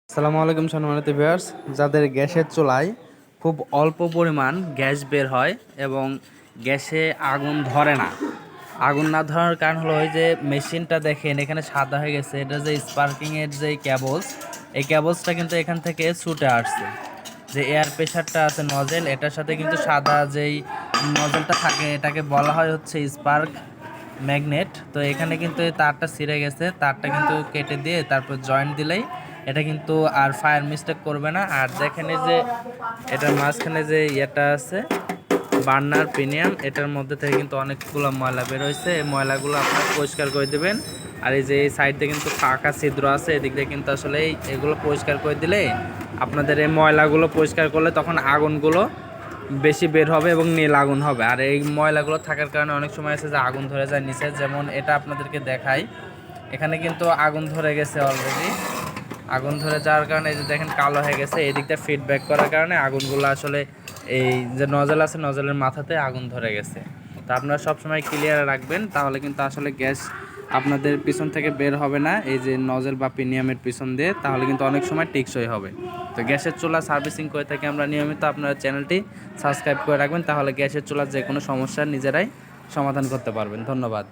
আসসালামু আলাইকুম সম্মানিত ভিউয়ার্স, যাদের গ্যাসের চুলায় খুব অল্প পরিমাণ গ্যাস বের হয় এবং গ্যাসে আগুন ধরে না। আগুন না ধরার কারণ হলো ওই যে মেশিনটা দেখেন এখানে সাদা হয়ে গেছে, এটা যে স্পার্কিংয়ের যে ক্যাবলস, এই ক্যাবলসটা কিন্তু এখান থেকে ছুটে আসছে। যে এয়ার প্রেশারটা আছে নজেল, এটার সাথে কিন্তু সাদা যেই নজেলটা থাকে এটাকে বলা হয় হচ্ছে স্পার্ক ম্যাগনেট। তো এখানে কিন্তু এই তারটা ছিঁড়ে গেছে, তারটা কিন্তু কেটে দিয়ে তারপর জয়েন্ট দিলেই এটা কিন্তু আর ফায়ার মিস্টেক করবে না। আর দেখেন এই যে এটার মাঝখানে যে ইয়েটা আছে বার্নার প্রিমিয়াম, এটার মধ্যে থেকে কিন্তু অনেকগুলো ময়লা বের হয়েছে। এই ময়লাগুলো আপনারা পরিষ্কার করে দেবেন। আর এই যে এই সাইডে কিন্তু ফাঁকা ছিদ্র আছে, এদিক দিয়ে কিন্তু আসলে এগুলো পরিষ্কার করে দিলে আপনাদের এই ময়লাগুলো পরিষ্কার করলে তখন আগুনগুলো বেশি বের হবে এবং নীল আগুন হবে। আর এই ময়লাগুলো থাকার কারণে অনেক সময় আছে যে আগুন ধরে যায় নিচে, যেমন এটা আপনাদেরকে দেখাই। এখানে কিন্তু আগুন ধরে গেছে অলরেডি। আগুন ধরে যাওয়ার কারণে এই যে দেখেন কালো হয়ে গেছে, এই দিকটা ফিডব্যাক করার কারণে আগুনগুলো আসলে এই যে নজল আছে নজলের মাথাতে আগুন ধরে গেছে। তো আপনারা সবসময় ক্লিয়ার রাখবেন, তাহলে কিন্তু আসলে গ্যাস আপনাদের পিছন থেকে বের হবে না এই যে নজল বা প্রিমিয়ামের পিছন দিয়ে, তাহলে কিন্তু অনেক সময় টেকসই হবে। তো গ্যাসের চুলা সার্ভিসিং করে থাকি আমরা নিয়মিত, আপনারা চ্যানেলটি সাবস্ক্রাইব করে রাখবেন, তাহলে গ্যাসের চুলার যে কোনো সমস্যা নিজেরাই সমাধান করতে পারবেন। ধন্যবাদ।